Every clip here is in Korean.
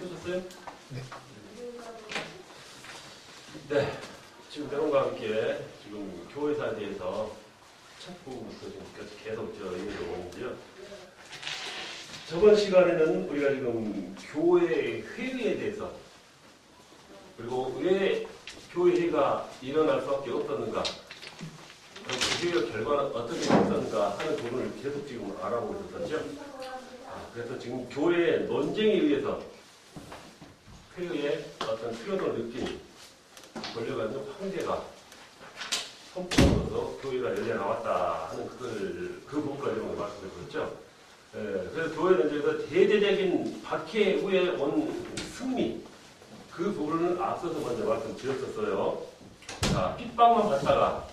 켜졌어요? 네. 네. 지금 여러분과 함께 지금 교회사에 대해서 첫 부분부터 지금 계속 얘기를 오는데요. 저번 시간에는 우리가 지금 교회 회의에 대해서 그리고 왜 교회 회의가 일어날 수밖에 없었는가 그리고 그 회의의 결과는 어떻게 됐었는가 하는 부분을 계속 지금 알아보고 있었죠. 그래서 지금 교회의 논쟁에 의해서 회의에 어떤 필요성을 느낀 권력을 가진 황제가 선포하면서 교회가 열려 나왔다 하는 그 부분까지 말씀을 드렸죠. 그래서 교회 논쟁에서 대대적인 박해 후에 온 승리 그 부분을 앞서서 먼저 말씀드렸었어요. 자, 핍박만 받다가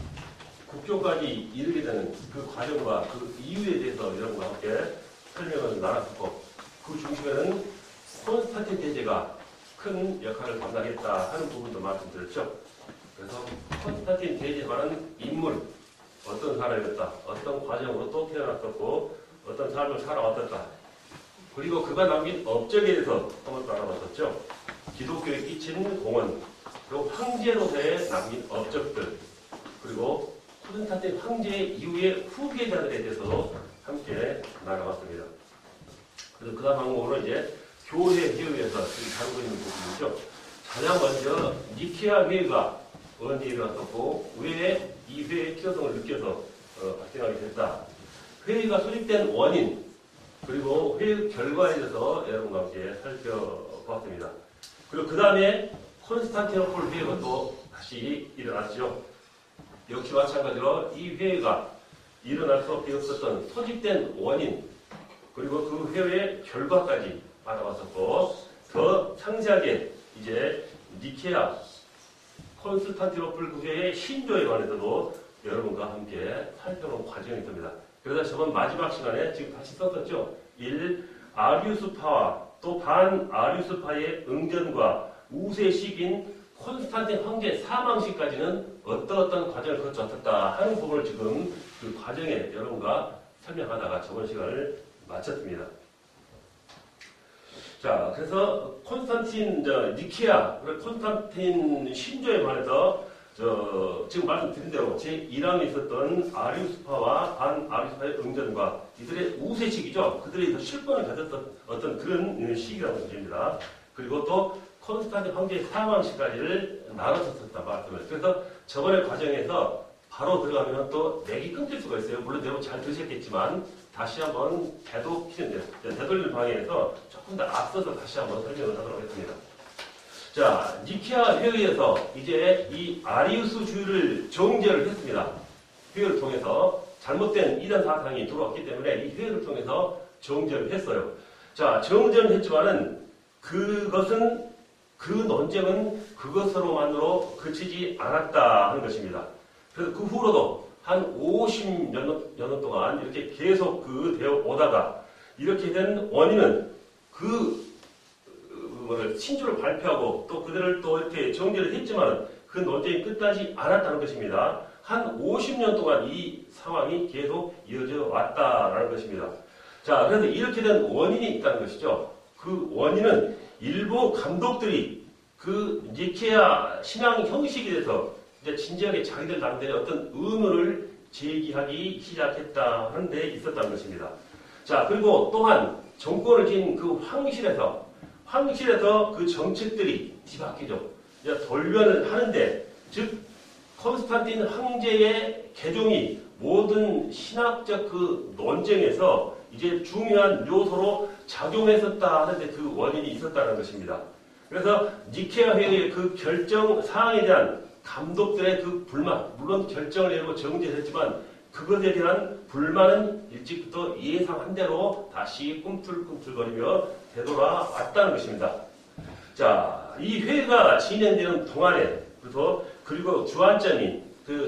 국교까지 이르게 되는 그 과정과 그 이유에 대해서 여러분과 함께 설명을 나눴었고 그 중심에는 콘스탄틴 대제가 큰 역할을 감당했다 하는 부분도 말씀드렸죠. 그래서 콘스탄틴 대제라는 인물, 어떤 사람이었다, 어떤 과정으로 또 태어났었고 어떤 삶을 살아왔었다. 그리고 그가 남긴 업적에 대해서 한번 알아봤었죠. 기독교에 끼친 공헌, 그리고 황제로서의 남긴 업적들, 그리고 콘스탄틴 황제 이후의 후계자들에 대해서도 함께 나눠봤습니다. 그래서 그 다음 항목으로 이제 교회 회의에서 지금 다루고 있는 부분이죠. 가장 먼저 니케아 회의가 언제 일어났었고 왜 이 회의의 필요성을 느껴서 발생하게 됐다. 회의가 수립된 원인 그리고 회의 결과에 대해서 여러분과 함께 살펴보았습니다. 그리고 그 다음에 콘스탄티노플 회의가 또 다시 일어났죠. 역시 마찬가지로 이 회의가 일어날 수밖에 없었던 소집된 원인 그리고 그 회의의 결과까지 알아봤었고 더 상세하게 이제 니케아 콘스탄티노플 구제의 신조에 관해서도 여러분과 함께 살펴본 과정이 있습니다. 그래서 저번 마지막 시간에 지금 다시 썼었죠. 1. 아리우스파와 또 반아리우스파의 응전과 우세 시기인 콘스탄틴 황제 사망 시까지는 어떤 과정을 거쳤다 하는 부분을 지금 그 과정에 여러분과 설명하다가 저번 시간을 마쳤습니다. 자, 그래서 콘스탄틴 니케아, 콘스탄틴 신조에 관해서 지금 말씀드린 대로 제1항에 있었던 아리우스파와 반아리우스파의 응전과 이들의 우세 시기죠. 그들의 실권을 가졌던 어떤 그런 시기라고 보십니다. 그리고 또 콘스탄틴 황제의 사망 시까지를 나눠서 썼단 말씀을. 그래서 저번의 과정에서 바로 들어가면 또 맥이 끊길 수가 있어요. 물론 여러분 잘 들으셨겠지만 다시 한번 되돌리는 방향에서 조금 더 앞서서 다시 한번 설명을 하도록 하겠습니다. 자, 니케아 회의에서 이제 이 아리우스주의를 정죄를 했습니다. 회의를 통해서 잘못된 이단 사상이 들어왔기 때문에 이 회의를 통해서 정죄를 했어요. 자, 정죄는 했지만은 그 논쟁은 그것으로만으로 그치지 않았다 하는 것입니다. 그래서 그 후로도 한 50여 년 동안 이렇게 계속 되어 오다가 이렇게 된 원인은 신조를 발표하고 또 그들을 또 이렇게 정죄를 했지만 그 논쟁이 끝나지 않았다는 것입니다. 한 50년 동안 이 상황이 계속 이어져 왔다라는 것입니다. 자, 그래서 이렇게 된 원인이 있다는 것이죠. 그 원인은 일부 감독들이 그 니케아 신앙 형식에 대해서 이제 진지하게 자기들 나름대로 어떤 의문을 제기하기 시작했다는 데 있었다는 것입니다. 자, 그리고 또한 정권을 지닌 그 황실에서 그 정책들이 뒤바뀌죠. 이제 돌변을 하는데, 즉 콘스탄틴 황제의 개종이 모든 신학적 그 논쟁에서 이제 중요한 요소로 작용했었다 하는데 그 원인이 있었다는 것입니다. 그래서 니케아 회의의 그 결정 사항에 대한 감독들의 그 불만, 물론 결정을 내리고 정죄를 했지만 그것에 대한 불만은 일찍부터 예상한 대로 다시 꿈틀꿈틀거리며 되돌아왔다는 것입니다. 자, 이 회의가 진행되는 동안에 그리고 주안점이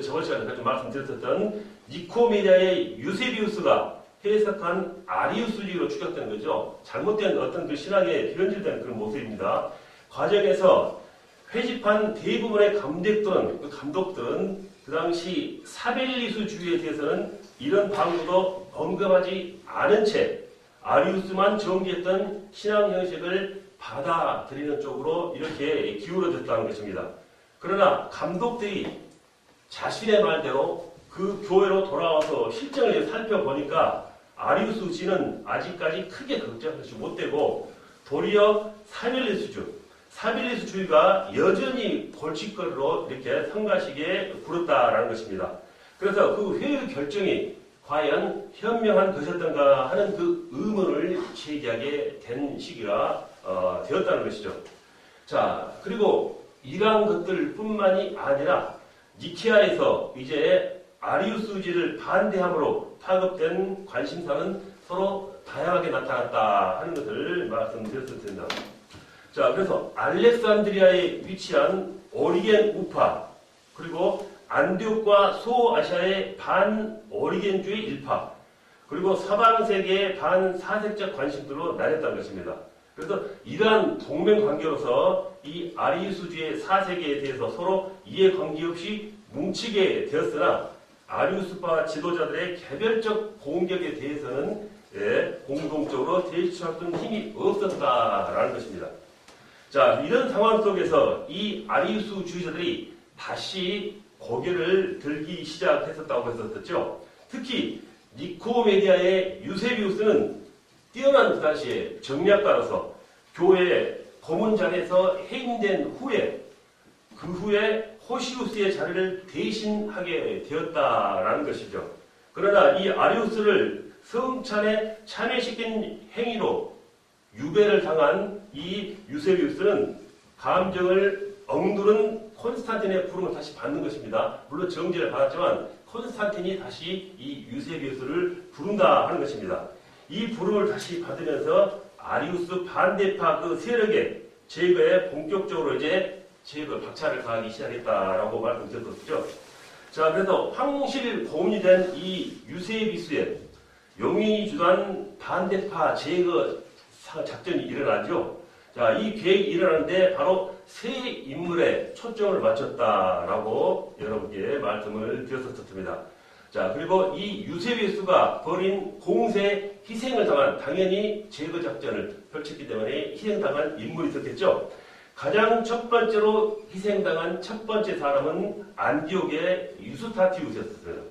저번 시간에 좀 말씀드렸던 니코메디아의 유세비우스가 해석한 아리우스주의로 추격되는 거죠. 잘못된 어떤 그 신앙에 변질된 그런 모습입니다. 과정에서 회집한 대부분의 감독들은 그 당시 사벨리스주의에 대해서는 이런 방법도 언급하지 않은 채 아리우스만 정지했던 신앙 형식을 받아들이는 쪽으로 이렇게 기울어졌다는 것입니다. 그러나 감독들이 자신의 말대로 그 교회로 돌아와서 실정을 살펴보니까 아리우스주의는 아직까지 크게 걱정하지 못되고 도리어 사빌리스주의가 여전히 골칫거리로 이렇게 성가시게 굴었다라는 것입니다. 그래서 그 회의 결정이 과연 현명한 것이었던가 하는 그 의문을 제기하게 된 시기가 되었다는 것이죠. 자, 그리고 이러한 것들뿐만이 아니라 니케아에서 이제 아리우스주의를 반대함으로 파급된 관심사는 서로 다양하게 나타났다 하는 것을 말씀드렸습니다. 자, 그래서 알렉산드리아에 위치한 오리겐 우파, 그리고 안디옥과 소아시아의 반오리겐주의 일파, 그리고 서방세계의 반사색적 관심들로 나뉘었다는 것입니다. 그래서 이러한 동맹관계로서 이 아리우스주의 사세계에 대해서 서로 이해관계없이 뭉치게 되었으나 아리우스파 지도자들의 개별적 공격에 대해서는 공동적으로 대처했던 힘이 없었다라는 것입니다. 자, 이런 상황 속에서 이 아리우스주의자들이 다시 고개를 들기 시작했었다고 했었죠. 특히 니코메디아의 유세비우스는 뛰어난 그 당시에 정략가로서 교회 고문장에서 해임된 후에 그 후에 호시우스의 자리를 대신하게 되었다라는 것이죠. 그러나 이 아리우스를 성찬에 참여시킨 행위로 유배를 당한 이 유세비우스는 감정을 억누른 콘스탄틴의 부름을 다시 받는 것입니다. 물론 정죄를 받았지만 콘스탄틴이 다시 이 유세비우스를 부른다 하는 것입니다. 이 부름을 다시 받으면서 아리우스 반대파 그 세력의 제거에 본격적으로 이제 제거 박차를 가하기 시작했다라고 말씀드렸었죠. 자, 그래서 황실 고문이 된 이 유세비우스의 용의 주도한 반대파 제거 작전이 일어나죠. 자, 이 계획이 일어나는데 바로 세 인물에 초점을 맞췄다라고 여러분께 말씀을 드렸었습니다. 자, 그리고 이 유세비우스가 벌인 공세 희생을 당한, 당연히 제거 작전을 펼쳤기 때문에 희생당한 인물이 있었겠죠. 가장 첫 번째로 희생당한 첫 번째 사람은 안디옥의 유스타티우스였습니다.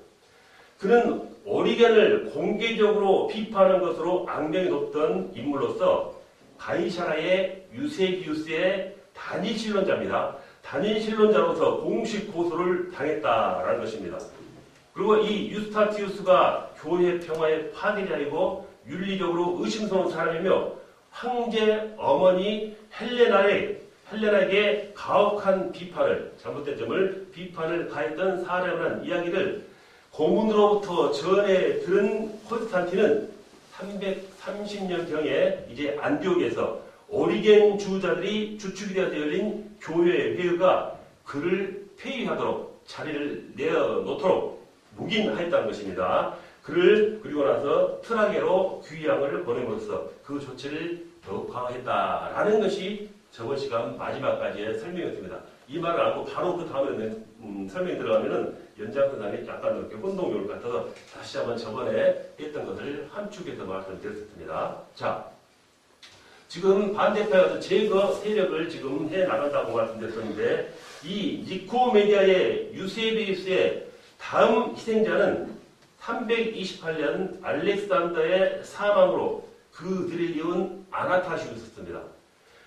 그는 오리겐을 공개적으로 비판하는 것으로 악명이 높던 인물로서 가이사라의 유세비우스의 단일신론자입니다. 단일신론자로서 공식 고소를 당했다라는 것입니다. 그리고 이 유스타티우스가 교회 평화의 파괴자이고 윤리적으로 의심스러운 사람이며 황제 어머니 헬레나에게 가혹한 비판을, 잘못된 점을 비판을 가했던 사람이라는 이야기를 고문으로부터 전해 들은 콘스탄틴은 330년경에 이제 안디옥에서 오리겐 주자들이 주축이 되어서 열린 교회 회의가 그를 폐위하도록 자리를 내어놓도록 묵인하였다는 것입니다. 그를 그리고 나서 트라게로 귀양을 보냄으로써 그 조치를 더욱 강화했다라는 것이 저번 시간 마지막까지의 설명이었습니다. 이 말을 알고 바로 그 다음에 설명이 들어가면은 연장선상에 약간 이렇게 혼동요를 같아서 다시 한번 저번에 했던 것을 함축해서 말씀드렸습니다. 자, 지금 반대파에서 제거 세력을 지금 해 나간다고 말씀드렸는데 이 니코메디아의 유세비우스의 다음 희생자는 328년 알렉산더의 사망으로 그들을 이은 아나타시우스였습니다.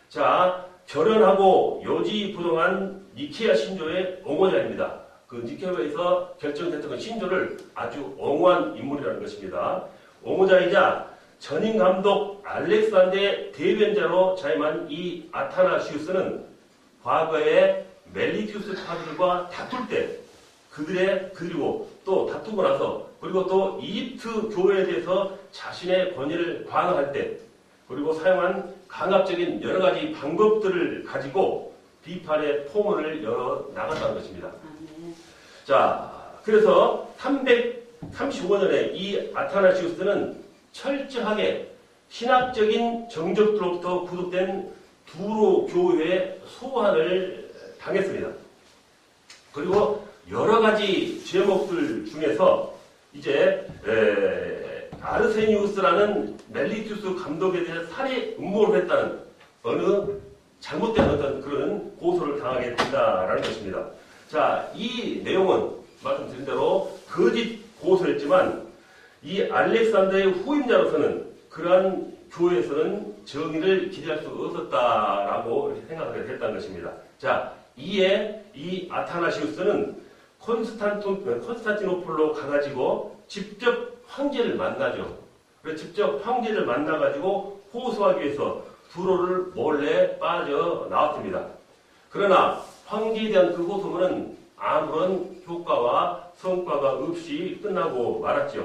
자, 결연하고 요지부동한 니케아 신조의 옹호자입니다. 그 니케아에서 결정됐던 그 신조를 아주 옹호한 인물이라는 것입니다. 옹호자이자 전임 감독 알렉산더의 대변자로 자임한 이 아타나시우스는 과거에 멜리티우스 파들과 다툴 때 그리고 또 다투고 나서 그리고 또 이집트 교회에 대해서 자신의 권위를 강화할 때 그리고 사용한 강압적인 여러 가지 방법들을 가지고 비판의 포문을 열어 나갔다는 것입니다. 자, 그래서 335년에 이 아타나시우스는 철저하게 신학적인 정적들로부터 구속된 두로 교회의 소환을 당했습니다. 그리고 여러 가지 제목들 중에서 이제 아르세니우스라는 멜리투스 감독에 대해 살해 음모를 했다는 어느 잘못된 어떤 그런 고소를 당하게 된다라는 것입니다. 자, 이 내용은 말씀드린 대로 거짓 고소였지만 이 알렉산더의 후임자로서는 그러한 교회에서는 정의를 기대할 수 없었다라고 생각하게 됐다는 것입니다. 자, 이에 이 아타나시우스는 콘스탄티노플로 가가지고 직접 황제를 만나죠. 그래서 직접 황제를 만나가지고 호소하기 위해서 두로를 몰래 빠져나왔습니다. 그러나 황제에 대한 그 호소문은 아무런 효과와 성과가 없이 끝나고 말았죠.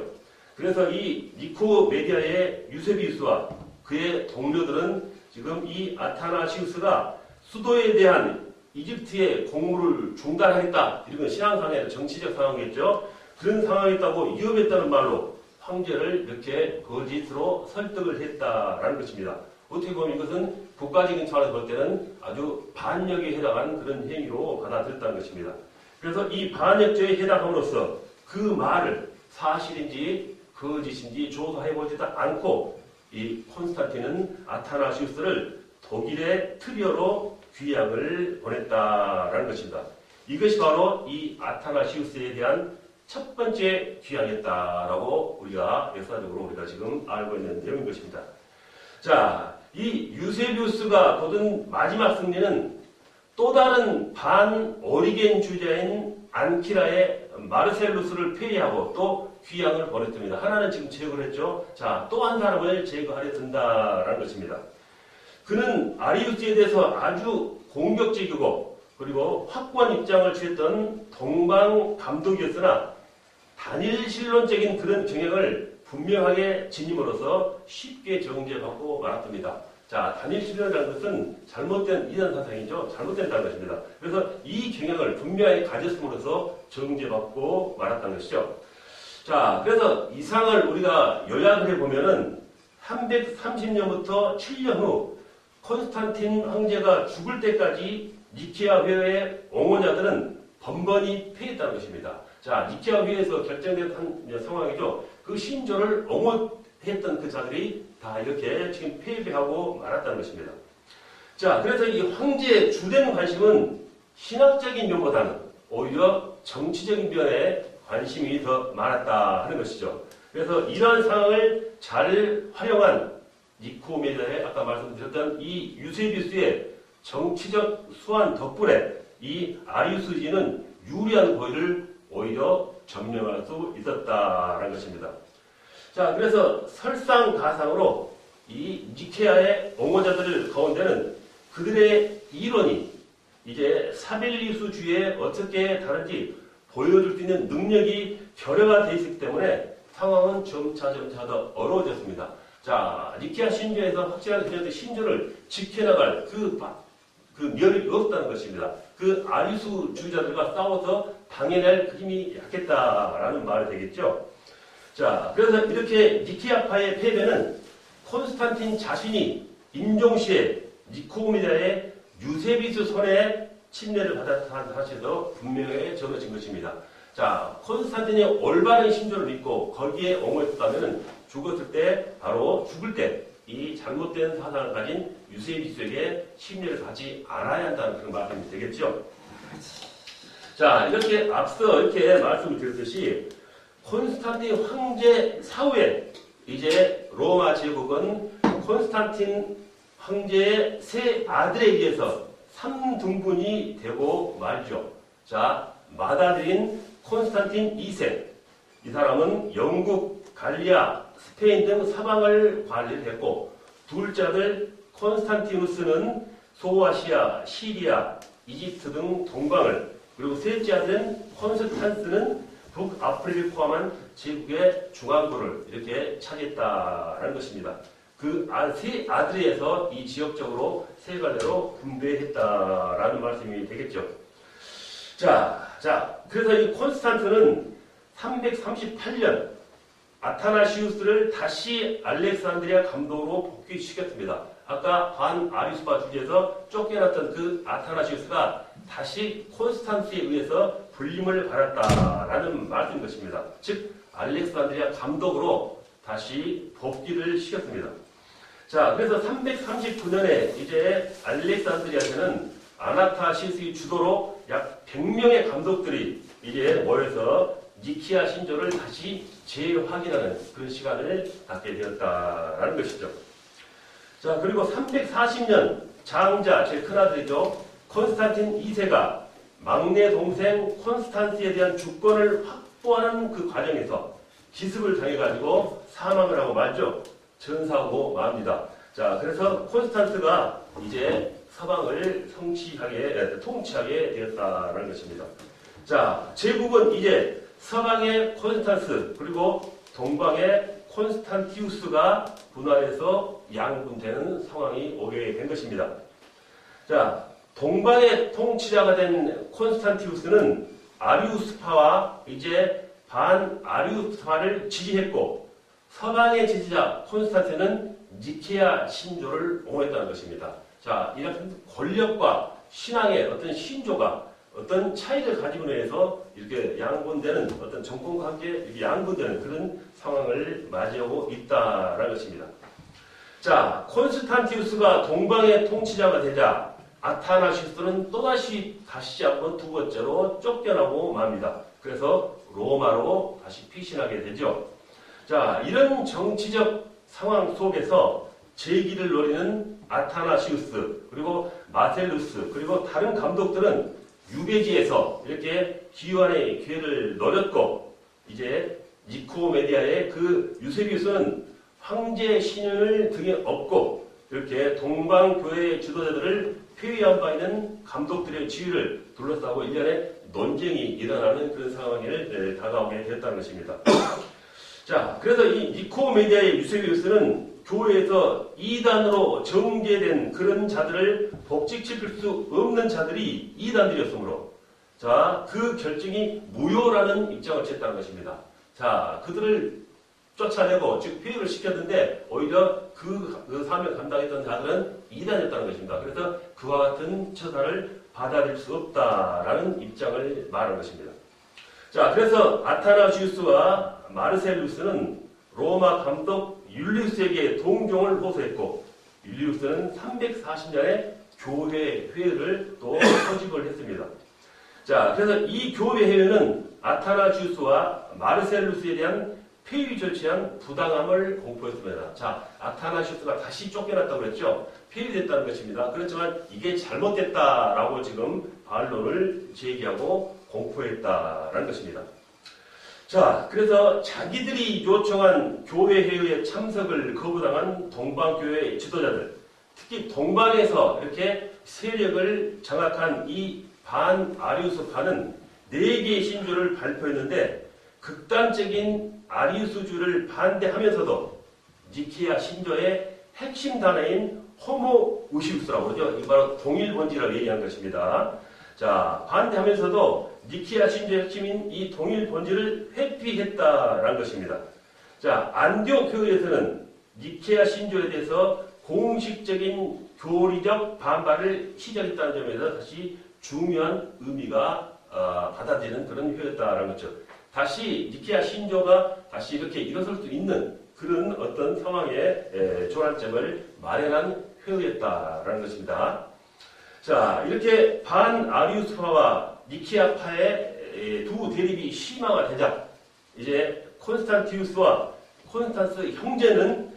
그래서 이 니코메디아의 유세비우스와 그의 동료들은 지금 이 아타나시우스가 수도에 대한 이집트의 공무를 중단하겠다. 이런 건 신앙상의 정치적 상황이겠죠. 그런 상황이었다고 위협했다는 말로 황제를 이렇게 거짓으로 설득을 했다라는 것입니다. 어떻게 보면 이것은 국가적인 차원에서 볼 때는 아주 반역에 해당한 그런 행위로 받아들였다는 것입니다. 그래서 이 반역죄에 해당함으로써 그 말을 사실인지 거짓인지 조사해보지도 않고 이 콘스탄틴은 아타나시우스를 독일의 트리어로 귀양을 보냈다라는 것입니다. 이것이 바로 이 아타나시우스에 대한 첫 번째 귀양이었다라고 우리가 역사적으로 우리가 지금 알고 있는 내용인 것입니다. 자, 이 유세비우스가 거둔 마지막 승리는 또 다른 반오리겐 주자인 안키라의 마르셀루스를 폐위하고 또 귀양을 보냈습니다. 하나는 지금 제거를 했죠. 자, 또 한 사람을 제거하려 든다라는 것입니다. 그는 아리우스에 대해서 아주 공격적이고 그리고 확고한 입장을 취했던 동방 감독이었으나 단일 신론적인 그런 경향을 분명하게 지님으로써 쉽게 정죄받고 말았습니다. 자, 단일 신론이라는 것은 잘못된 이단 사상이죠. 잘못된다는 것입니다. 그래서 이 경향을 분명하게 가졌음으로써 정죄받고 말았다는 것이죠. 자, 그래서 이 상을 우리가 요약을 해보면은 330년부터 7년 후 콘스탄틴 황제가 죽을 때까지 니케아 회의의 옹호자들은 번번이 패했다는 것입니다. 자, 니케아 회의에서 결정된 한 상황이죠. 그 신조를 옹호했던 그 자들이 다 이렇게 지금 패배하고 말았다는 것입니다. 자, 그래서 이 황제의 주된 관심은 신학적인 면보다는 오히려 정치적인 면에 관심이 더 많았다 하는 것이죠. 그래서 이러한 상황을 잘 활용한 니코메디아의 아까 말씀드렸던 이 유세비우스의 정치적 수완 덕분에 이 아리우스주의는 유리한 고의를 오히려 점령할 수 있었다라는 것입니다. 자, 그래서 설상가상으로 이 니케아의 옹호자들 가운데는 그들의 이론이 이제 사벨리우스주의에 어떻게 다른지 보여줄 수 있는 능력이 결여가 되어 있기 때문에 상황은 점차 더 어려워졌습니다. 자, 니케아 신조에서 확실하게 들렸던 신조를 지켜나갈 그 면이 없다는 것입니다. 그 아리우스주의자들과 싸워서 당해낼 그 힘이 약했다라는 말이 되겠죠. 자, 그래서 이렇게 니케아파의 패배는 콘스탄틴 자신이 임종시에 니코메디아의 유세비우스 손에 침례를 받았다는 사실도 분명히 적어진 것입니다. 자, 콘스탄틴이 올바른 신조를 믿고 거기에 옹호했다면 죽었을 때, 바로 죽을 때, 이 잘못된 사상을 가진 유세비우스에게 침례를 받지 않아야 한다는 그런 말씀이 되겠죠. 자, 이렇게 앞서 이렇게 말씀을 드렸듯이 콘스탄틴 황제 사후에 이제 로마 제국은 콘스탄틴 황제의 세 아들에 의해서 3등분이 되고 말죠. 자, 맏아들인 콘스탄틴 2세. 이 사람은 영국, 갈리아, 스페인 등 사방을 관리를 했고, 둘째 아들 콘스탄티누스는 소아시아, 시리아, 이집트 등 동방을, 그리고 셋째 아들은 콘스탄스는 북아프리카를 포함한 제국의 중앙부를 이렇게 차지했다라는 것입니다. 그 세 아들에서 이 지역적으로 세 갈래로 분배했다라는 말씀이 되겠죠. 자, 그래서 이 콘스탄스는 338년 아타나시우스를 다시 알렉산드리아 감독으로 복귀시켰습니다. 아까 반아리스파 주제에서 쫓겨났던 그 아타나시우스가 다시 콘스탄스에 의해서 불림을 받았다라는 말씀인 것입니다. 즉 알렉산드리아 감독으로 다시 복귀를 시켰습니다. 자, 그래서 339년에 이제 알렉산드리아에는 아나타시스의 주도로 약 100명의 감독들이 이제 모여서 니키아 신조를 다시 재확인하는 그런 시간을 갖게 되었다라는 것이죠. 자, 그리고 340년 장자, 제 큰아들이죠. 콘스탄틴 2세가 막내 동생 콘스탄스에 대한 주권을 확보하는 그 과정에서 기습을 당해가지고 사망을 하고 말죠. 전사하고 맙니다. 자, 그래서 콘스탄스가 이제 서방을 통치하게 되었다는 것입니다. 자, 제국은 이제 서방의 콘스탄스 그리고 동방의 콘스탄티우스가 분할해서 양분되는 상황이 오게 된 것입니다. 자, 동방의 통치자가 된 콘스탄티우스는 아리우스파와 이제 반아리우스파를 지지했고 서방의 지지자 콘스탄티는 니케아 신조를 옹호했다는 것입니다. 자, 이런 권력과 신앙의 어떤 신조가 어떤 차이를 가지고 인해서 이렇게 양분되는 어떤 정권과 함께 이렇게 양분되는 그런 상황을 맞이하고 있다라는 것입니다. 자, 콘스탄티우스가 동방의 통치자가 되자 아타나시스는 또다시 다시 한번 두 번째로 쫓겨나고 맙니다. 그래서 로마로 다시 피신하게 되죠. 자, 이런 정치적 상황 속에서 재기를 노리는 아타나시우스 그리고 마셀루스 그리고 다른 감독들은 유배지에서 이렇게 기환의 기회를 노렸고 이제 니코메디아의 그 유세비우스는 황제 신윤을 등에 업고 이렇게 동방교회의 지도자들을 폐위한 바 있는 감독들의 지위를 둘러싸고 일련의 논쟁이 일어나는 그런 상황을 다가오게 되었다는 것입니다. 자, 그래서 이 니코메디아의 유세비우스는 교회에서 이단으로 정죄된 그런 자들을 복직시킬 수 없는 자들이 이단들이었으므로 자, 그 결정이 무효라는 입장을 취했다는 것입니다. 자, 그들을 쫓아내고 즉 폐위를 시켰는데 오히려 그 사명을 감당했던 자들은 이단이었다는 것입니다. 그래서 그와 같은 처사를 받아들일 수 없다라는 입장을 말한 것입니다. 자, 그래서 아타나시우스와 마르셀루스는 로마 감독 율리우스에게 동정을 호소했고 율리우스는 340년에 교회 회의를 또 소집을 했습니다. 자, 그래서 이 교회 회의는 아타나시우스와 마르셀루스에 대한 폐위 조치한 부당함을 공포했습니다. 자, 아타나시우스가 다시 쫓겨났다고 그랬죠. 폐위됐다는 것입니다. 그렇지만 이게 잘못됐다라고 지금 반론을 제기하고 공포했다라는 것입니다. 자, 그래서 자기들이 요청한 교회 회의에 참석을 거부당한 동방교회 지도자들, 특히 동방에서 이렇게 세력을 장악한 이 반아리우스파는 4개의 신조를 발표했는데 극단적인 아리우스주를 반대하면서도 니케아 신조의 핵심 단어인 호모우시우스라고 그러죠. 이거 바로 동일본질이라고 얘기한 것입니다. 자, 반대하면서도 니케아 신조의 핵심인 이 동일본질을 회피했다라는 것입니다. 자, 안디옥 교회에서는 니케아 신조에 대해서 공식적인 교리적 반발을 시작했다는 점에서 다시 중요한 의미가 받아들이는 그런 회였다라는 거죠. 다시 니케아 신조가 다시 이렇게 일어설 수 있는 그런 어떤 상황의 조란점을 마련한 회의였다라는 것입니다. 자, 이렇게 반아리우스파와 니케아파의 두 대립이 심화되자 이제 콘스탄티우스와 콘스탄스 형제는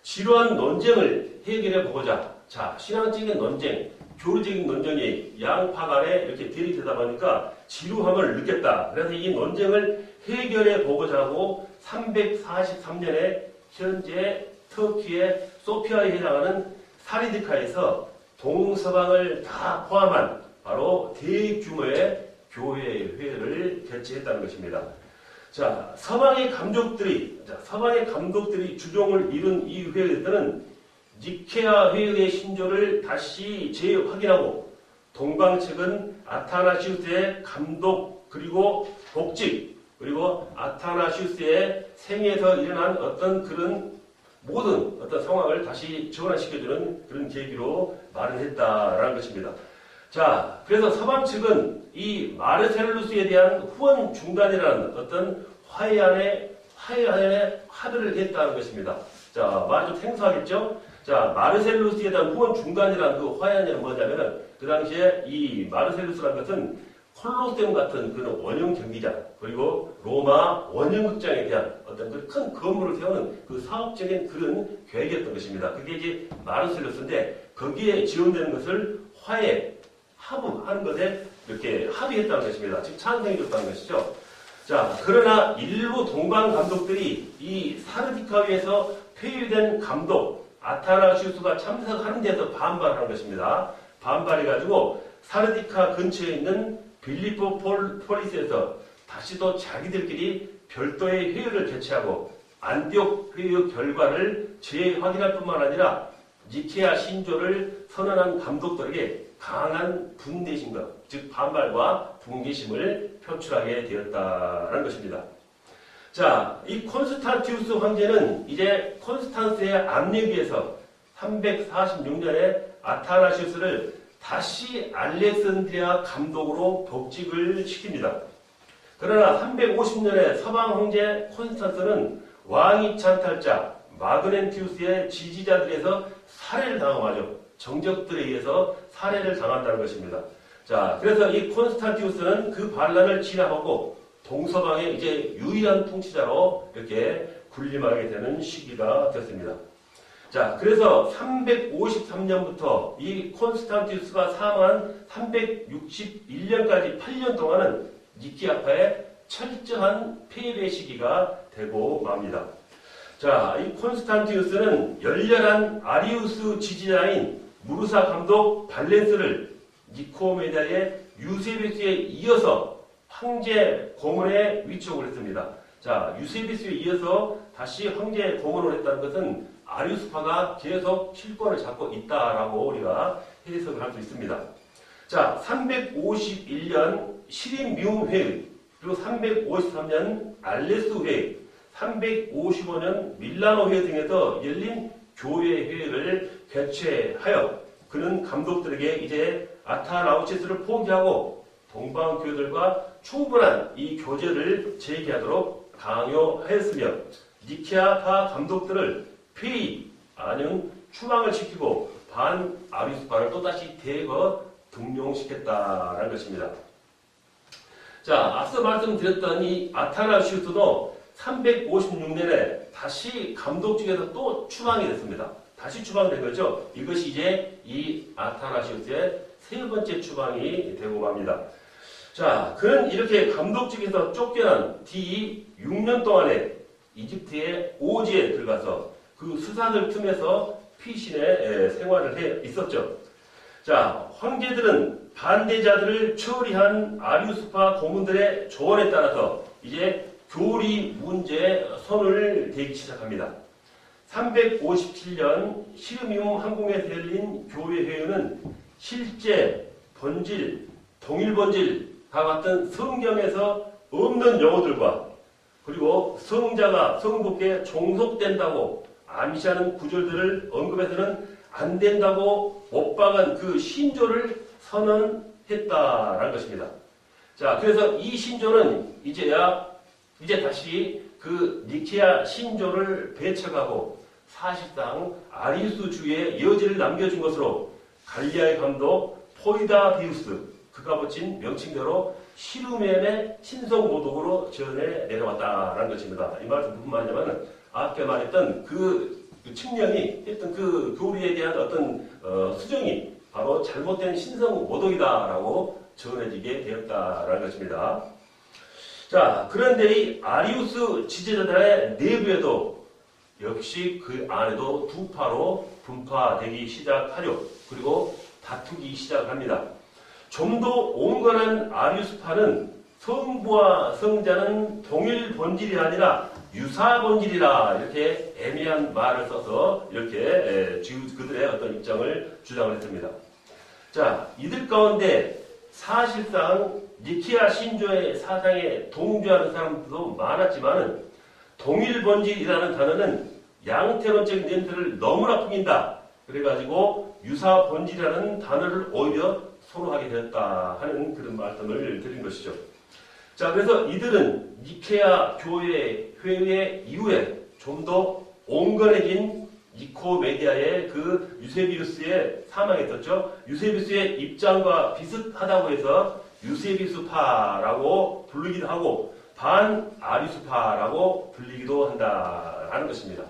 지루한 논쟁을 해결해 보고자 자, 신앙적인 논쟁, 교리적인 논쟁이 양파 간에 이렇게 대립되다 보니까 지루함을 느꼈다. 그래서 이 논쟁을 해결해 보고자 하고 343년에 현재 터키의 소피아에 해당하는 사리디카에서 동서방을 다 포함한 바로 대규모의 교회 회의를 개최했다는 것입니다. 자, 서방의 감독들이 주종을 이룬 이 회의들은 니케아 회의의 신조를 다시 재확인하고 동방 측은 아타나시우스의 감독 그리고 복직 그리고 아타나시우스의 생에서 일어난 어떤 그런 모든 어떤 상황을 다시 전환시켜주는 그런 계기로 마련했다라는 것입니다. 자, 그래서 서방 측은 이 마르셀루스에 대한 후원 중단이라는 어떤 화해안의 화해에 합의를 했다는 것입니다. 자, 말이 좀 생소하겠죠? 자, 마르셀루스에 대한 후원 중단이라는 그 화해안이 뭐냐면은 그 당시에 이 마르셀루스라는 것은 콜로세움 같은 그런 원형 경기장 그리고 로마 원형극장에 대한 어떤 그 큰 건물을 세우는 그 사업적인 그런 계획이었던 것입니다. 그게 이제 마르셀루스인데 거기에 지원되는 것을 화해, 합의하는 것에 이렇게 합의했다는 것입니다. 즉 찬성해줬다는 것이죠. 자, 그러나 일부 동방 감독들이 이 사르디카위에서 폐위된 감독 아타나시우스가 참석하는 데서 반발하는 것입니다. 반발해가지고 사르디카 근처에 있는 빌리포 폴리스에서 다시 또 자기들끼리 별도의 회의를 개최하고 안디옥 회의 결과를 재확인할 뿐만 아니라 니케아 신조를 선언한 감독들에게 강한 분대심과 즉 반발과 분개심을 표출하게 되었다는 것입니다. 자, 이 콘스탄티우스 황제는 이제 콘스탄스의 압력에 의해서 346년에 아타나시우스를 다시 알렉산드리아 감독으로 복직을 시킵니다. 그러나 350년에 서방 황제 콘스탄스는 왕위 찬탈자 마그넨티우스의 지지자들에서 살해를 당하죠. 정적들에 의해서 살해를 당한다는 것입니다. 자, 그래서 이 콘스탄티우스는 그 반란을 진압하고 동서방의 이제 유일한 통치자로 이렇게 군림하게 되는 시기가 됐습니다. 자, 그래서 353년부터 이 콘스탄티우스가 사망한 361년까지 8년 동안은 니케아파의 철저한 패배 시기가 되고 맙니다. 자, 이 콘스탄티우스는 열렬한 아리우스 지지자인 무르사 감독 발렌스를 니코메디아의 유세비스에 이어서 황제 고문에 위촉을 했습니다. 자, 유세비스에 이어서 다시 황제 고문을 했다는 것은 아리우스파가 계속 실권을 잡고 있다라고 우리가 해석을 할 수 있습니다. 자, 351년 시림미움회의, 그리고 353년 알레스회의, 355년 밀라노회의 등에서 열린 교회회의를 개최하여 그는 감독들에게 이제 아타나우치스를 포기하고 동방교회들과 충분한 이 교제를 재개하도록 강요하였으며 니케아파 감독들을 폐위 아니면 추방을 시키고 반아리우스파를 또다시 대거 등용시켰다는 것입니다. 자, 앞서 말씀드렸던 이 아타나시우스도 356년에 다시 감독직에서 또 추방이 됐습니다. 다시 추방된 거죠. 이것이 이제 이 아타나시우스의 세 번째 추방이 되고 맙니다. 자, 그는 이렇게 감독직에서 쫓겨난 뒤 6년 동안에 이집트의 오지에 들어가서 그 수사들 틈에서 피신의 생활을 해 있었죠. 자, 황제들은 반대자들을 처리한 아리우스파 고문들의 조언에 따라서 이제 교리 문제에 손을 대기 시작합니다. 357년 시르미움 항공에서 열린 교회회의는 실제, 번질, 동일번질과 같은 성경에서 없는 용어들과 그리고 성자가 성부께 종속된다고 암시하는 구절들을 언급해서는 안 된다고 못 박은 그 신조를 선언했다라는 것입니다. 자, 그래서 이 신조는 이제 다시 그 니케아 신조를 배척하고 사실상 아리우스주의의 여지를 남겨준 것으로 갈리아의 감독 포이다비우스 그가 붙인 명칭대로 시루멘의 신성모독으로 전해 내려왔다라는 것입니다. 이 말은 무슨 말이냐면 앞에 말했던 그 측량이 했던 그 교리에 대한 어떤 수정이 바로 잘못된 신성모독이다라고 전해지게 되었다라는 것입니다. 자, 그런데 이 아리우스 지지자들의 내부에도 역시 그 안에도 두 파로 분파되기 시작하죠. 그리고 다투기 시작합니다. 좀 더 온건한 아리우스파는 성부와 성자는 동일 본질이 아니라 유사 본질이라 이렇게 애매한 말을 써서 이렇게 그들의 어떤 입장을 주장을 했습니다. 자, 이들 가운데 사실상 니케아 신조의 사상에 동조하는 사람들도 많았지만은 동일 본질이라는 단어는 양태론적인 냄새를 너무나 풍긴다. 그래가지고 유사 본질이라는 단어를 오히려 선호하게 되었다 하는 그런 말씀을 드린 것이죠. 자, 그래서 이들은 니케아 교회 회의 이후에 좀 더 온건해진 니코메디아의 그 유세비우스의 사망했었죠. 유세비우스의 입장과 비슷하다고 해서 유세비우스파라고 부르기도 하고 반아리수파라고 불리기도 한다라는 것입니다.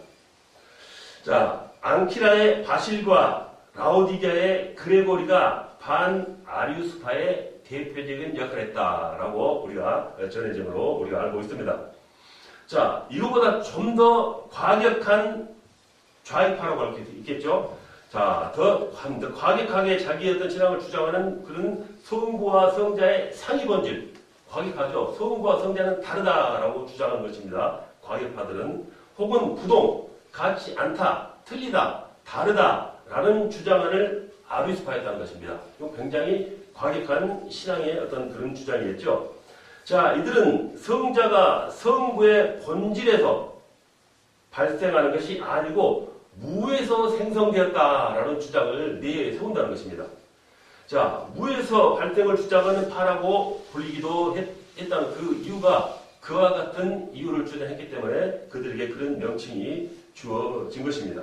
자, 앙키라의 바실과 라오디게아의 그레고리가 반아리우스파의 대표적인 역할을 했다라고 우리가 전해짐으로 우리가 알고 있습니다. 자, 이거보다 좀 더 과격한 좌익파라고 할 수 있겠죠. 자, 더 과격하게 자기의 어떤 신앙을 주장하는 그런 성부와 성자의 상위 본질, 과격하죠. 성부와 성자는 다르다라고 주장하는 것입니다. 과격파들은 혹은 부동, 같지 않다, 틀리다, 다르다라는 주장을 아리스파했다는 것입니다. 이거 굉장히 과격한 신앙의 어떤 그런 주장이겠죠. 자, 이들은 성자가 성부의 본질에서 발생하는 것이 아니고 무에서 생성되었다라는 주장을 내세운다는 것입니다. 자, 무에서 발생을 주장하는 파라고 불리기도 했다는 그 이유가 그와 같은 이유를 주장했기 때문에 그들에게 그런 명칭이 주어진 것입니다.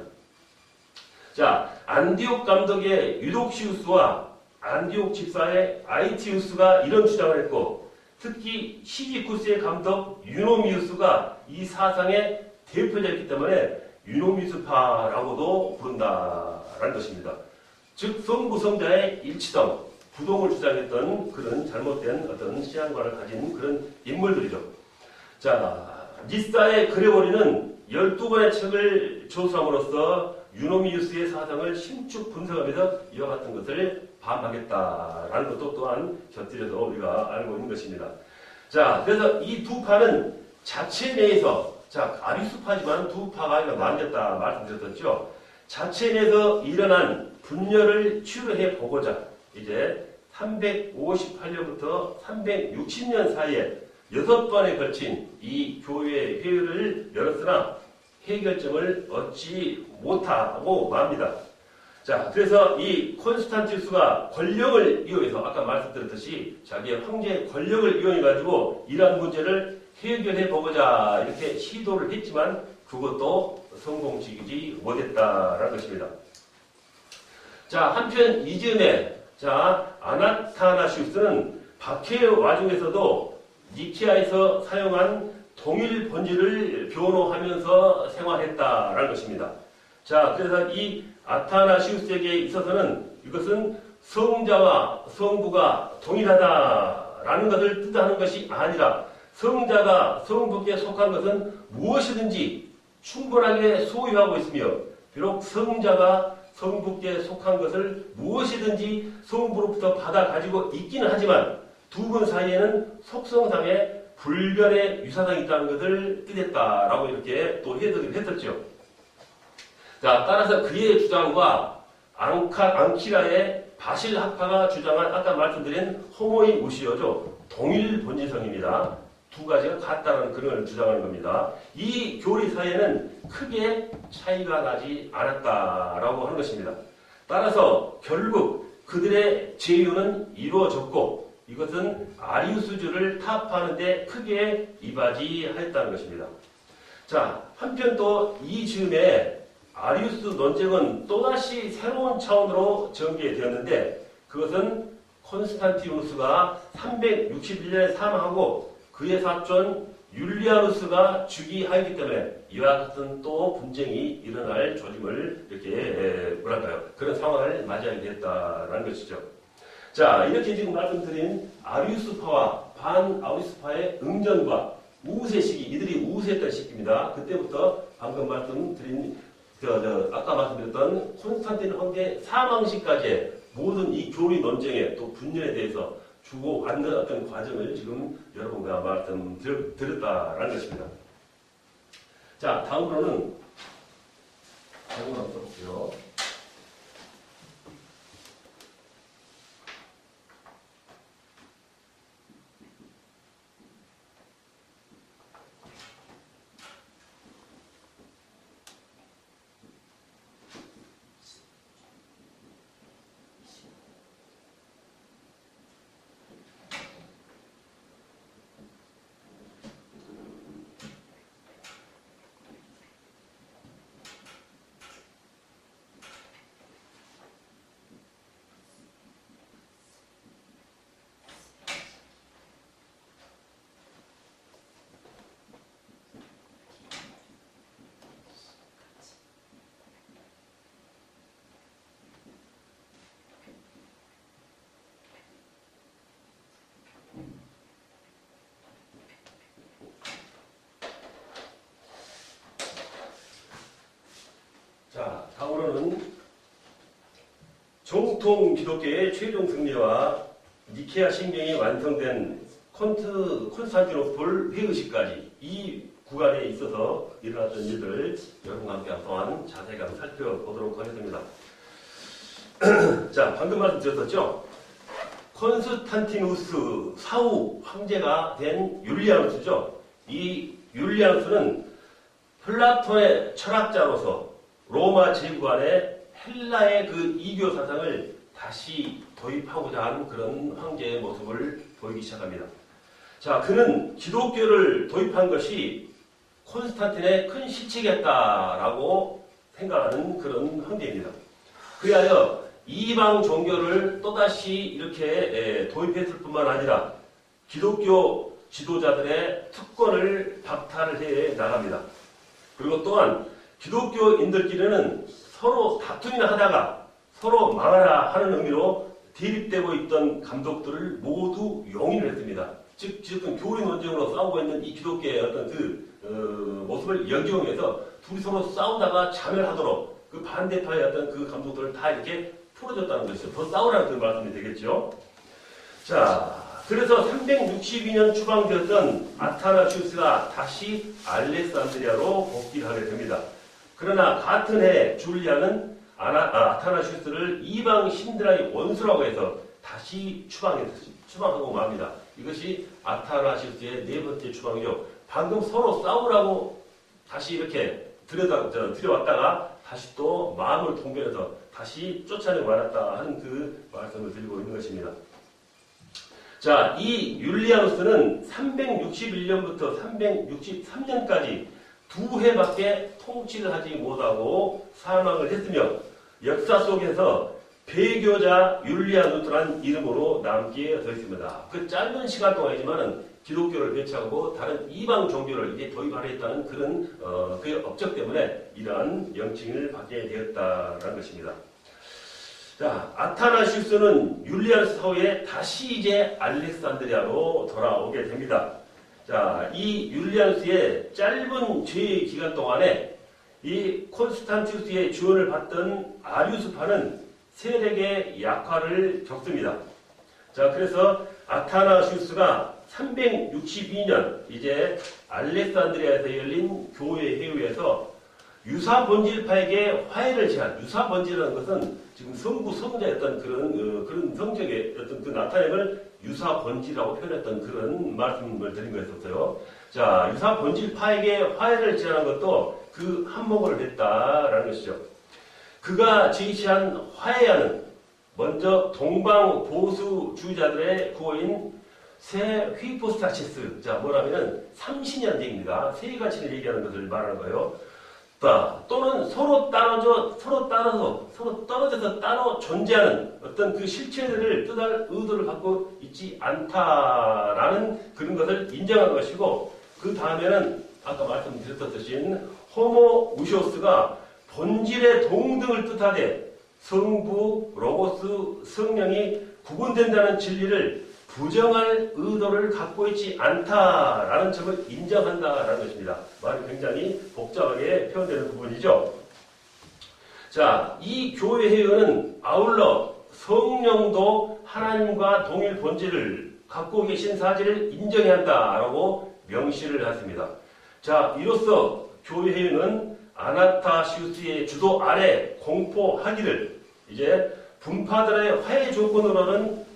자, 안디옥 감독의 유독시우스와 안디옥 집사의 아이티우스가 이런 주장을 했고 특히 시지쿠스의 감독 유노미우스가 이 사상의 대표자이기 때문에 유노미우스파라고도 부른다라는 것입니다. 즉 성부 성자의 일치성, 부동을 주장했던 그런 잘못된 어떤 신앙관을 가진 그런 인물들이죠. 자, 니사의 그레고리는 12권의 책을 조사함으로써 유노미우스의 사상을 신축 분석하면서 이와 같은 것을 반박했다라는 것도 또한 곁들여서 우리가 알고 있는 것입니다. 자, 그래서 이 두 파는 자체 내에서, 자, 아리수파지만 두 파가 나뉘었다 말씀드렸었죠. 자체 내에서 일어난 분열을 치료해 보고자 이제 358년부터 360년 사이에 6번에 걸친 이 교회 회의를 열었으나 해결점을 얻지 못하고 맙니다. 자, 그래서 이 콘스탄티우스가 권력을 이용해서 아까 말씀드렸듯이 자기의 황제의 권력을 이용해가지고 이러한 문제를 해결해 보고자 이렇게 시도를 했지만 그것도 성공지기 못했다라는 것입니다. 자, 한편 이즈음에 자, 아나타나시우스는 박해의 와중에서도 니케아에서 사용한 동일 본질을 변호하면서 생활했다라는 것입니다. 자, 그래서 이 아타나시우스에게 있어서는 이것은 성자와 성부가 동일하다라는 것을 뜻하는 것이 아니라 성자가 성부께 속한 것은 무엇이든지 충분하게 소유하고 있으며 비록 성자가 성부께 속한 것을 무엇이든지 성부로부터 받아 가지고 있기는 하지만 두 분 사이에는 속성상의 불변의 유사성이 있다는 것을 뜻했다라고 이렇게 또 해석을 했었죠. 자, 따라서 그의 주장과 앙키라의 바실 학파가 주장한 아까 말씀드린 호모이 우시오죠. 동일 본질성입니다. 두 가지가 같다는 그런 주장하는 겁니다. 이 교리 사이에는 크게 차이가 나지 않았다라고 하는 것입니다. 따라서 결국 그들의 제휴는 이루어졌고 이것은 아리우스주를 타파하는 데 크게 이바지하였다는 것입니다. 자, 한편 또 이 즈음에 아리우스 논쟁은 또다시 새로운 차원으로 전개되었는데 그것은 콘스탄티누스가 361년에 사망하고 그의 사촌 율리아누스가 즉위하였기 때문에 이와 같은 또 분쟁이 일어날 조짐을 이렇게 뭐랄까요 그런 상황을 맞이하게 됐다는 것이죠. 자, 이렇게 지금 말씀드린 아리우스파와 반아리우스파의 응전과 우세 시기, 이들이 우세했던 시기입니다. 그때부터 방금 말씀드린 아까 말씀드렸던 콘스탄틴 황제 사망 시까지의 모든 이 교리 논쟁의 또 분열에 대해서 주고받는 어떤 과정을 지금 여러분과 말씀드렸다라는 것입니다. 자, 다음으로는 한번 써볼게요. 정통 기독교의 최종 승리와 니케아 신경이 완성된 콘스탄티노플 회의식까지 이 구간에 있어서 일어났던 일들을 여러분과 함께 한번 자세히 한번 살펴보도록 하겠습니다. 자, 방금 말씀드렸었죠. 콘스탄티누스 사후 황제가 된 율리아누스죠. 이 율리아누스는 플라톤의 철학자로서 로마 제국안에 헬라의 그 이교 사상을 다시 도입하고자 하는 그런 황제의 모습을 보이기 시작합니다. 자, 그는 기독교를 도입한 것이 콘스탄틴의 큰 실책이었다라고 생각하는 그런 황제입니다. 그리하여 이방 종교를 또다시 이렇게 도입했을 뿐만 아니라 기독교 지도자들의 특권을 박탈을 해 나갑니다. 그리고 또한 기독교인들끼리는 서로 다툼이나 하다가 서로 망하라 하는 의미로 대립되고 있던 감독들을 모두 용인을 했습니다. 즉, 지금 교리 논쟁으로 싸우고 있는 이 기독교의 어떤 모습을 역이용해서 둘이 서로 싸우다가 자멸하도록 그 반대파의 어떤 그 감독들을 다 이렇게 풀어줬다는 것이죠. 더 싸우라는 그 말씀이 되겠죠. 자, 그래서 362년 추방되었던 아타나시우스가 다시 알렉산드리아로 복귀를 하게 됩니다. 그러나 같은 해 줄리아는 아타나시우스를 이방 신들의 원수라고 해서 다시 추방하고 맙니다. 이것이 아타나시우스의 네 번째 추방이죠. 방금 서로 싸우라고 다시 이렇게 들여왔다가 다시 또 마음을 통변해서 다시 쫓아내고 말았다 하는 그 말씀을 드리고 있는 것입니다. 자, 이 율리아누스는 361년부터 363년까지 두 해밖에 통치를 하지 못하고 사망을 했으며 역사 속에서 배교자 율리아누스라는 이름으로 남게 되어 있습니다. 그 짧은 시간 동안이지만은 기독교를 배치하고 다른 이방 종교를 이제 도입하려 했다는 그런 그 업적 때문에 이러한 명칭을 받게 되었다는 것입니다. 자, 아타나시우스는 율리아누스 사후에 다시 이제 알렉산드리아로 돌아오게 됩니다. 자, 이 율리아누스의 짧은 제의 기간 동안에 이 콘스탄티누스의 지원을 받던 아리우스파는 세력의 약화를 겪습니다. 자, 그래서 아타나시우스가 362년 이제 알렉산드리아에서 열린 교회 회의에서 유사본질파에게 화해를 제안. 유사본질이라는 것은 지금 성부 성자였던 그런 성격의 어떤 그 나타냄을 유사본질이라고 표현했던 그런 말씀을 드린 거였었어요. 자, 유사본질파에게 화해를 제안한 것도 그 한몫을 했다라는 것이죠. 그가 제시한 화해안은 먼저 동방 보수주의자들의 구호인 세 휘포스타시스. 자, 뭐라면은 삼신이라는 얘기입니다. 세 가지를 얘기하는 것을 말하는 거예요. 또는 서로 떨어져서 따로 존재하는 어떤 그 실체들을 뜻할 의도를 갖고 있지 않다라는 그런 것을 인정한 것이고, 그 다음에는 아까 말씀드렸듯이 호모우시오스가 본질의 동등을 뜻하되 성부, 로고스, 성령이 구분된다는 진리를 부정할 의도를 갖고 있지 않다라는 점을 인정한다라는 것입니다. 말이 굉장히 복잡하게 표현되는 부분이죠. 자, 이 교회 회의는 아울러 성령도 하나님과 동일 본질을 갖고 계신 사실을 인정해야 한다라고 명시를 했습니다. 자, 이로써 교회 회의는 아나타시우스의 주도 아래 공포하기를 이제 분파들의 화해 조건으로는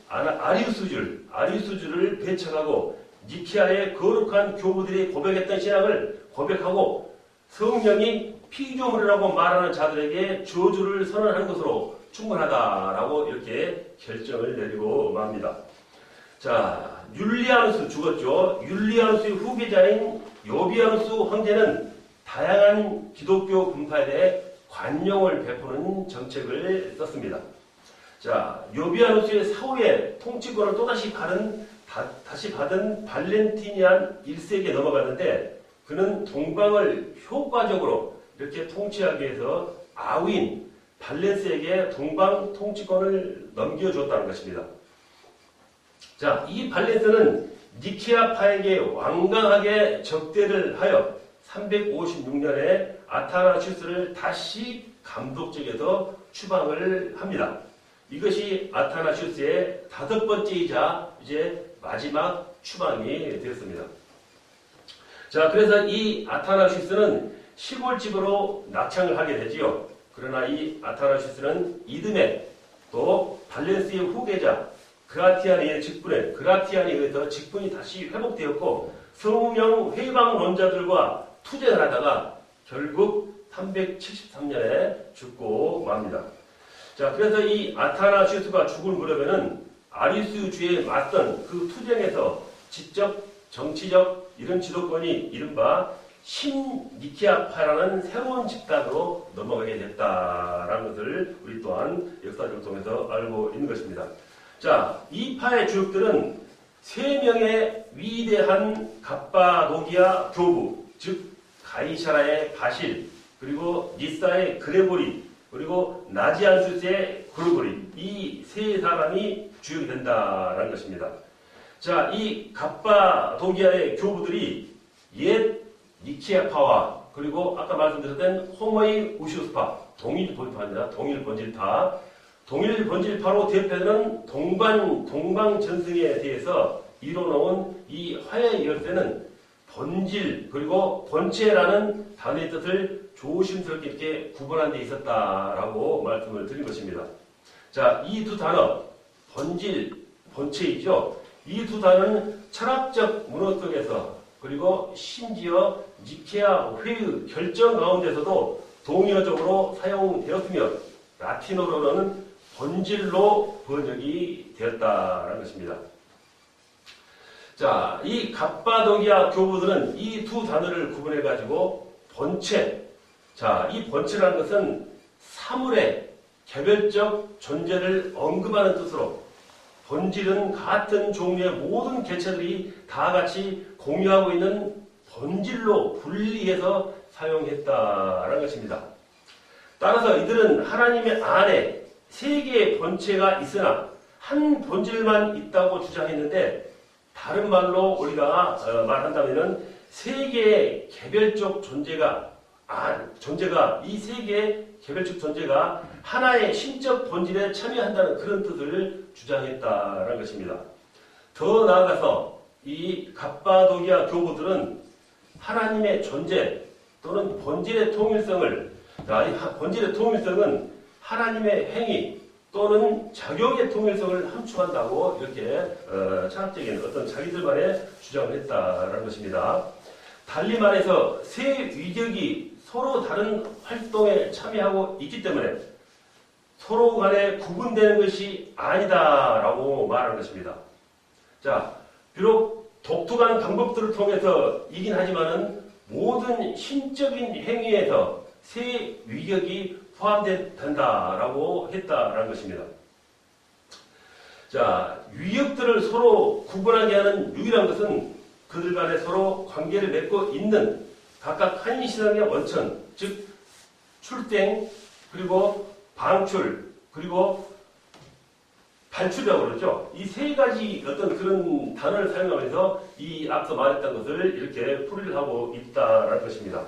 아리우스주를 배척하고 니케아의 거룩한 교부들이 고백했던 신앙을 고백하고 성령이 피조물이라고 말하는 자들에게 저주를 선언한 것으로 충분하다라고 이렇게 결정을 내리고 맙니다. 자, 율리아누스 죽었죠. 율리아누스의 후계자인 요비아누스 황제는 다양한 기독교 분파에 대해 관용을 베푸는 정책을 썼습니다. 자, 요비아누스의 사후에 통치권을 또다시 받은 발렌티니안 1세기에 넘어갔는데 그는 동방을 효과적으로 이렇게 통치하기 위해서 아우인 발렌스에게 동방 통치권을 넘겨줬다는 것입니다. 자, 이 발렌스는 니케아파에게 완강하게 적대를 하여 356년에 아타나시우스를 다시 감독직에서 추방을 합니다. 이것이 아타나시우스의 5번째이자 이제 마지막 추방이 되었습니다. 자, 그래서 이 아타나시우스는 시골집으로 낙창을 하게 되지요. 그러나 이 아타나시우스는 이듬해 또 발렌스의 후계자 그라티아니의 직분에 그라티안에 의해서 직분이 다시 회복되었고 성령 회방론자들과 투쟁을 하다가 결국 373년에 죽고 맙니다. 자, 그래서 이 아타나시우스가 죽을 무렵에는 아리우스주의에 맞선 그 투쟁에서 지적, 정치적 이런 지도권이 이른바 신니케아파라는 새로운 집단으로 넘어가게 됐다라는 것을 우리 또한 역사적을 통해서 알고 있는 것입니다. 자, 이 파의 주역들은 3명의 위대한 갑바도기아 교부, 즉 가이샤라의 바실, 그리고 니사의 그레고리, 그리고 나지안수스의 골고리, 이 3사람이 주역이 된다라는 것입니다. 자, 이 갑바도기아의 교부들이 옛 니케아파와 그리고 아까 말씀드렸던 호모이 우시우스파, 동일본질파입니다. 동일본질파로 대표되는 동방전승에 대해서 이뤄놓은 이 화해 열쇠는 본질 그리고 본체라는 단어의 뜻을 조심스럽게 이렇게 구분한 데 있었다라고 말씀을 드린 것입니다. 자, 이 두 단어, 본질, 본체이죠. 이 두 단어는 철학적 문호 속에서 그리고 심지어 니케아 회의 결정 가운데서도 동의어적으로 사용되었으며 라틴어로는 본질로 번역이 되었다는 것입니다. 자, 이 갑바도기아 교부들은 이 두 단어를 구분해가지고 본체, 자, 이 본체라는 것은 사물의 개별적 존재를 언급하는 뜻으로 본질은 같은 종류의 모든 개체들이 다 같이 공유하고 있는 본질로 분리해서 사용했다는 것입니다. 따라서 이들은 하나님의 안에 3개의 본체가 있으나 한 본질만 있다고 주장했는데 다른 말로 우리가 말한다면 3개의 개별적 존재가 이 3개의 개별적 존재가 하나의 신적 본질에 참여한다는 그런 뜻을 주장했다는 것입니다. 더 나아가서 이 갑바도기아 교부들은 하나님의 존재 또는 본질의 통일성은 하나님의 행위 또는 작용의 통일성을 함축한다고 이렇게 철학적인 어떤 자기들만의 주장을 했다는 것입니다. 달리 말해서 세 위격이 서로 다른 활동에 참여하고 있기 때문에 서로 간에 구분되는 것이 아니다라고 말하는 것입니다. 자, 비록 독특한 방법들을 통해서 이긴 하지만은 모든 신적인 행위에서 세 위격이 포함된다라고 했다라는 것입니다. 자, 위격들을 서로 구분하게 하는 유일한 것은 그들 간에 서로 관계를 맺고 있는 각각 한 신앙의 원천, 즉 출생, 그리고 방출, 그리고 발출이라고 그러죠. 이 3가지 어떤 그런 단어를 사용하면서 이 앞서 말했던 것을 이렇게 풀이를 하고 있다는 것입니다.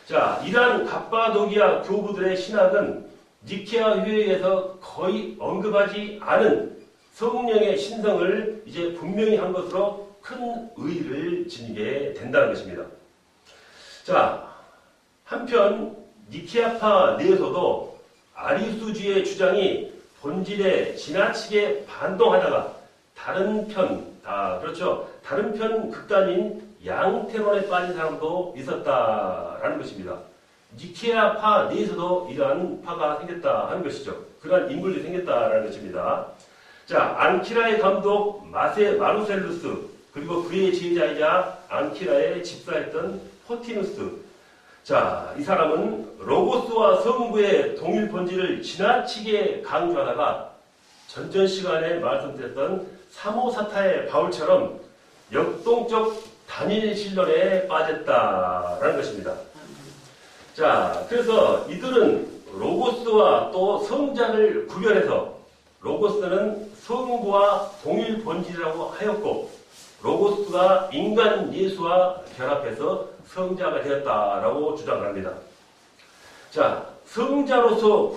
자, 이러한 갑바도기아 교부들의 신학은 니케아 회의에서 거의 언급하지 않은 성령의 신성을 이제 분명히 한 것으로 큰 의의를 지니게 된다는 것입니다. 자, 한편 니케아파 내에서도 아리우스주의의 주장이 본질에 지나치게 반동하다가 다른 편 극단인 양태론에 빠진 사람도 있었다라는 것입니다. 니케아파 내에서도 이러한 파가 생겼다 하는 것이죠. 그러한 인물이 생겼다라는 것입니다. 자, 안키라의 감독 마르셀루스, 그리고 그의 제자이자 안키라의 집사였던 포티누스. 자, 이 사람은 로고스와 성부의 동일 본질을 지나치게 강조하다가 전전 시간에 말씀드렸던 사모사타의 바울처럼 역동적 단일 신론에 빠졌다라는 것입니다. 자, 그래서 이들은 로고스와 또 성자를 구별해서 로고스는 성부와 동일 본질이라고 하였고 로고스가 인간 예수와 결합해서 성자가 되었다라고 주장을 합니다. 자, 성자로서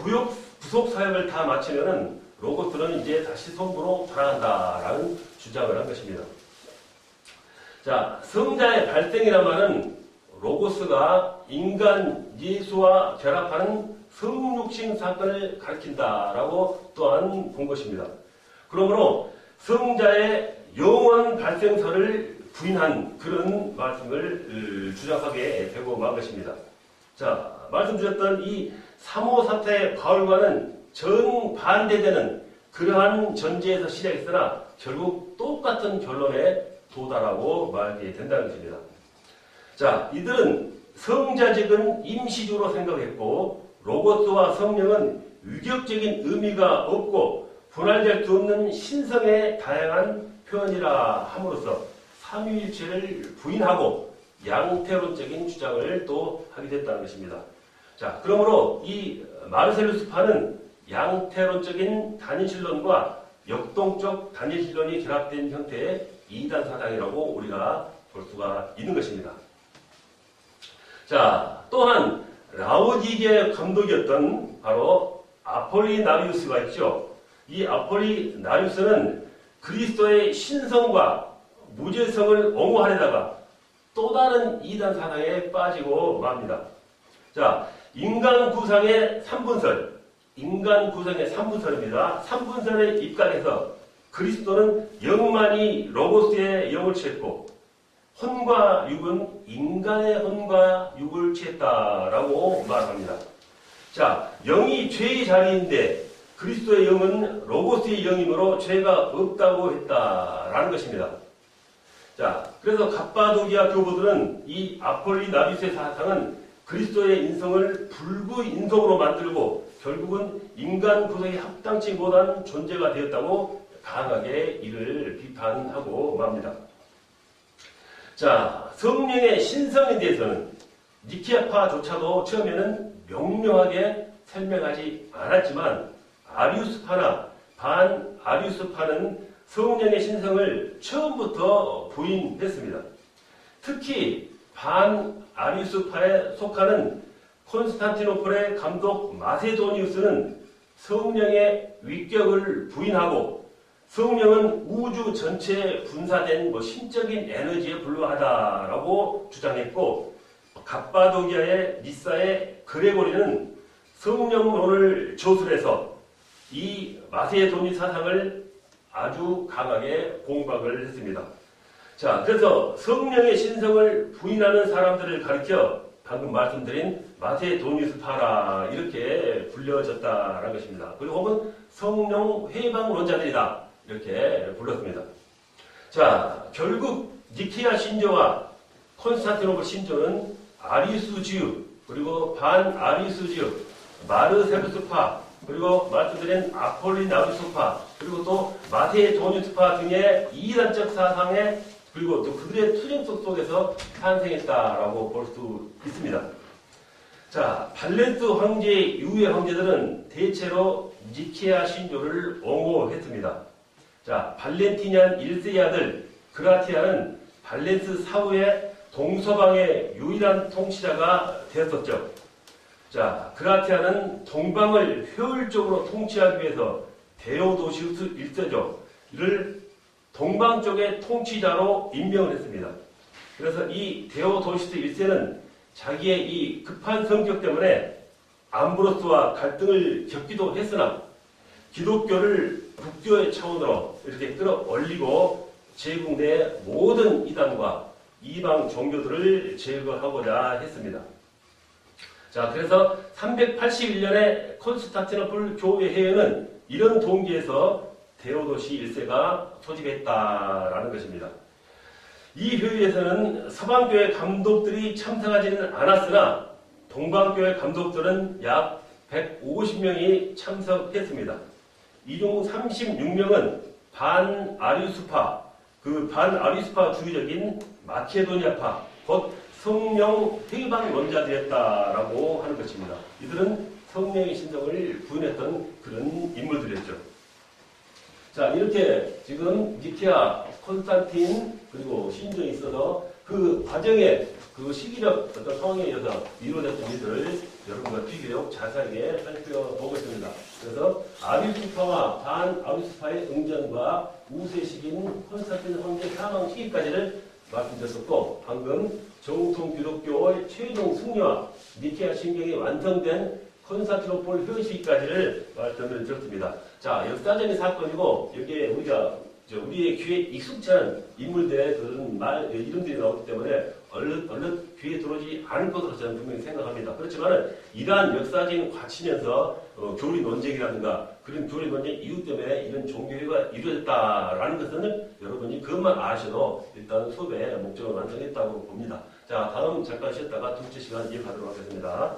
구속 사역을 다 마치면은 로고스는 이제 다시 성부로 돌아간다라는 주장을 한 것입니다. 자, 성자의 발생이란 말은 로고스가 인간 예수와 결합하는 성육신 사건을 가리킨다라고 또한 본 것입니다. 그러므로 성자의 영원 발생설을 부인한 그런 말씀을 주장하게 되고 만 것입니다. 자, 말씀드렸던 이 3호 사태의 바울과는 정반대되는 그러한 전제에서 시작했으나 결국 똑같은 결론에 도달하고 말게 된다는 것입니다. 자, 이들은 성자직은 임시적으로 생각했고 로고스와 성령은 위격적인 의미가 없고 분할될 수 없는 신성의 다양한 표현이라 함으로써 삼위일체를 부인하고 양태론적인 주장을 또 하게 됐다는 것입니다. 자, 그러므로 이 마르셀루스파는 양태론적인 단일신론과 역동적 단일신론이 결합된 형태의 이단 사상이라고 우리가 볼 수가 있는 것입니다. 자, 또한 라오디게 감독이었던 바로 아폴리나리우스가 있죠. 이 아폴리나리우스는 그리스도의 신성과 무죄성을 옹호하려다가 또 다른 이단 사상에 빠지고 맙니다. 자, 인간 구상의 3분설, 입니다. 3분설에 입각해서 그리스도는 영만이 로고스의 영을 취했고 혼과 육은 인간의 혼과 육을 취했다라고 말합니다. 자, 영이 죄의 자리인데 그리스도의 영은 로고스의 영이므로 죄가 없다고 했다라는 것입니다. 자, 그래서 갑바도기아 교보들은 이 아폴리나리우스의 사상은 그리스도의 인성을 불구인성으로 만들고 결국은 인간 구성이 합당치 못한 존재가 되었다고 강하게 이를 비판하고 맙니다. 자, 성령의 신성에 대해서는 니케아파조차도 처음에는 명료하게 설명하지 않았지만 아리우스파나 반아리우스파는 성령의 신성을 처음부터 부인했습니다. 특히 반아리우스파에 속하는 콘스탄티노플의 감독 마세도니우스는 성령의 위격을 부인하고 성령은 우주 전체에 분사된 신적인 에너지에 불과하다라고 주장했고 갑바도기아의 니사의 그레고리는 성령론을 조술해서 이 마세도니 사상을 아주 강하게 공박을 했습니다. 자, 그래서 성령의 신성을 부인하는 사람들을 가리켜 방금 말씀드린 마세도니스파라 이렇게 불려졌다라는 것입니다. 그리고 혹은 성령 회방론자들이다 이렇게 불렀습니다. 자, 결국 니케아 신조와 콘스탄티노플 신조는 아리수지유 그리고 반아리수지유 마르셀루스파 그리고 말씀드린 아폴리나리우스파 그리고 또 마세도니스파 등의 이단적 사상에 그리고 또 그들의 투쟁성 속에서 탄생했다라고 볼 수 있습니다. 자, 발렌스 황제 이후의 황제들은 대체로 니케아 신조를 옹호했습니다. 자, 발렌티니안 1세의 아들 그라티아는 발렌스 사후에 동서방의 유일한 통치자가 되었었죠. 자, 그라티아는 동방을 효율적으로 통치하기 위해서 데오도시우스 1세를 동방 쪽의 통치자로 임명을 했습니다. 그래서 이 데오도시우스 1세는 자기의 이 급한 성격 때문에 암브로스와 갈등을 겪기도 했으나 기독교를 국교의 차원으로 이렇게 끌어올리고 제국 내 모든 이단과 이방 종교들을 제거하고자 했습니다. 자, 그래서 381년에 콘스탄티노플 교회회의는 이런 동기에서 데오도시 1세가 소집했다라는 것입니다. 이 회의에서는 서방교회 감독들이 참석하지는 않았으나 동방교회 감독들은 약 150명이 참석했습니다. 이 중 36명은 반아리우스파, 그 반아리우스파주의적인 마케도니아파, 곧 성령 회방론자들이었다라고 하는 것입니다. 이들은 성령의 신성을 부인했던 그런 인물들이었죠. 자, 이렇게 지금 니케아, 콘스탄틴 그리고 신조에 있어서 그 과정에 그 시기적 어떤 상황에 의해서 이루어졌던 일을 여러분과 비교적 자세하게 살펴보겠습니다. 그래서 아비스파와 반아비스파의 응전과 우세 시기인 콘스탄틴 황제 사망 시기까지를 말씀드렸었고, 방금 정통 기독교의 최종 승리와 니케아 신경이 완성된 콘스탄티노폴 회의 시기까지를 말씀을 드렸습니다. 자, 역사적인 사건이고 여기에 우리의 귀에 익숙치 않은 인물들의 그런 이름들이 나오기 때문에 얼른 귀에 들어오지 않을 것으로 저는 분명히 생각합니다. 그렇지만 이러한 역사적인 과치면서 교리 논쟁이라든가 그런 교리 논쟁 이유 때문에 이런 종교회가 이루어졌다라는 것은 여러분이 그것만 아셔도 일단 수업의 목적을 완성했다고 봅니다. 자, 다음 잠깐 쉬었다가 두 번째 시간 이어가도록 하겠습니다.